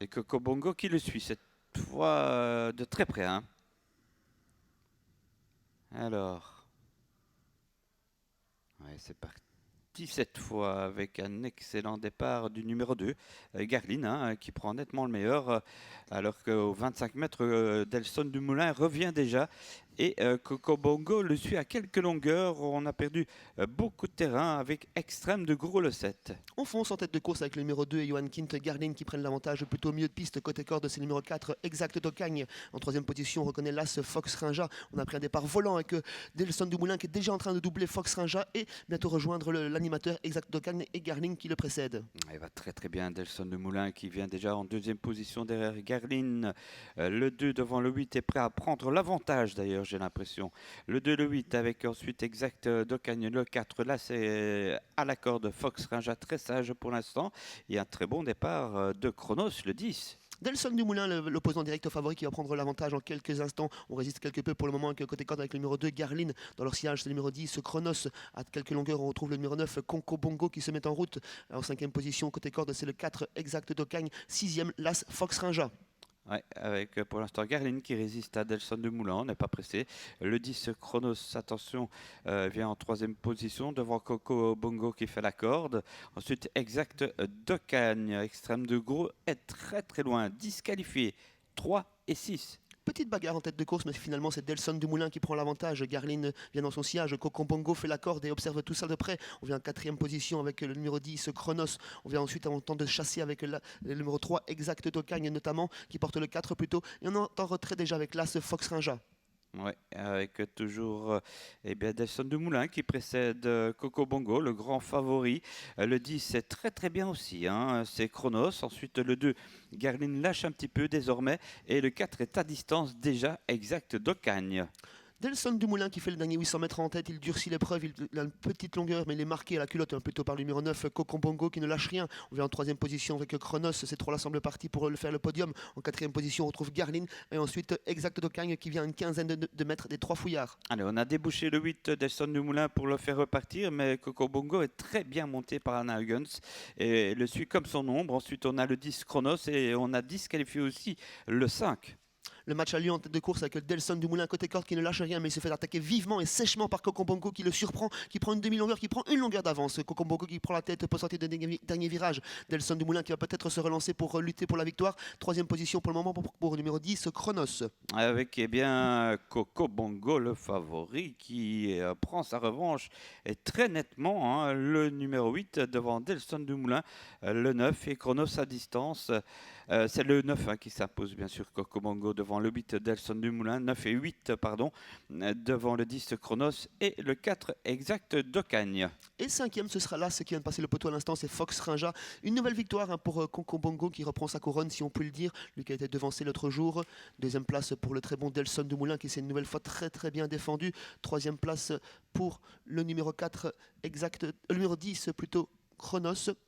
Et Coco Bongo qui le suit cette fois de très près, hein. Alors, ouais, c'est parti cette fois avec un excellent départ du numéro 2, Garline, hein, qui prend nettement le meilleur, alors qu'au 25 mètres, Delson Dumoulin revient déjà. Et Coco Bongo le suit à quelques longueurs. On a perdu beaucoup de terrain avec Extrême de Gros le 7. On fonce en tête de course avec le numéro 2 et Johan Kint Garlin qui prennent l'avantage plutôt au milieu de piste. Côté corde, c'est le numéro 4 Exact d'Ocagne. En troisième position, on reconnaît l'As Fox Rinja. On a pris un départ volant avec Delson Dumoulin qui est déjà en train de doubler Fox Rinja et bientôt rejoindre l'animateur Exact d'Ocagne et Garlin qui le précède. Il va très très bien Delson Dumoulin qui vient déjà en deuxième position derrière Garline. Le 2 devant le 8 est prêt à prendre l'avantage d'ailleurs, j'ai l'impression. Le 2, le 8 avec ensuite Exact d'Ocagne. Le 4, là c'est à la corde Fox Rinja, très sage pour l'instant. Et un très bon départ de Chronos, le 10. Delson Dumoulin, l'opposant direct au favori qui va prendre l'avantage en quelques instants. On résiste quelque peu pour le moment avec côté corde avec le numéro 2 Garline. Dans leur sillage, c'est le numéro 10 Chronos. À quelques longueurs, on retrouve le numéro 9 Conco Bongo qui se met en route. En cinquième position, côté corde, c'est le 4 Exact d'Ocagne. Sixième, l'As Fox Rinja. Ouais, avec pour l'instant Garline qui résiste à Delson Dumoulin, on n'est pas pressé. Le 10 Chronos, attention, vient en troisième position devant Coco Bongo qui fait la corde. Ensuite Exact d'Ocagne, Extrême de Gros est très très loin, disqualifié. 3 et 6. Petite bagarre en tête de course, mais finalement c'est Delson Dumoulin qui prend l'avantage. Garline vient dans son sillage, Coco Bongo fait la corde et observe tout ça de près. On vient en quatrième position avec le numéro 10 Chronos. On vient ensuite en temps de chasser avec le numéro 3 Exact d'Ocagne notamment, qui porte le 4 plutôt. Et on est en retrait déjà avec l'As Fox Rinja. Ouais, avec toujours eh bien Delson Dumoulin qui précède Coco Bongo, le grand favori. Le 10 c'est très très bien aussi, hein, c'est Chronos. Ensuite le 2, Garline lâche un petit peu désormais. Et le 4 est à distance déjà Exact d'Ocagne. Delson Dumoulin qui fait le dernier 800 mètres en tête, il durcit l'épreuve, il a une petite longueur mais il est marqué à la culotte plutôt par le numéro 9 Coco Bongo qui ne lâche rien. On vient en troisième position avec Chronos, ces trois-là semblent partis pour faire le podium. En quatrième position on retrouve Garline et ensuite Exact d'Ocagne qui vient à une quinzaine de mètres des trois fouillards. Allez, on a débouché le 8 Delson Dumoulin pour le faire repartir, mais Coco Bongo est très bien monté par Anna Huggins et le suit comme son ombre. Ensuite on a le 10 Chronos et on a disqualifié aussi le 5. Le match a lieu en tête de course avec Delson Dumoulin côté corde qui ne lâche rien mais il se fait attaquer vivement et sèchement par Coco Bongo qui le surprend, qui prend une demi-longueur, qui prend une longueur d'avance. Coco Bongo qui prend la tête pour sortir du dernier virage. Delson Dumoulin qui va peut-être se relancer pour lutter pour la victoire. Troisième position pour le moment pour le numéro 10 Chronos. Avec eh bien Coco Bongo, le favori, qui prend sa revanche et très nettement, hein, le numéro 8 devant Delson Dumoulin, le 9 et Chronos à distance. C'est le 9 hein, qui s'impose bien sûr, Coco Bongo devant le 8 Delson Dumoulin, 9 et 8 pardon, devant le 10 Chronos et le 4 Exact d'Ocagne. Et cinquième, ce sera là, ce qui vient de passer le poteau à l'instant, c'est Fox Rinja. Une nouvelle victoire hein, pour Coco Bongo qui reprend sa couronne, si on peut le dire. Lui qui a été devancé l'autre jour. Deuxième place pour le très bon Delson Dumoulin qui s'est une nouvelle fois très très bien défendu. Troisième place pour le numéro 4, le numéro 10 plutôt, Chronos.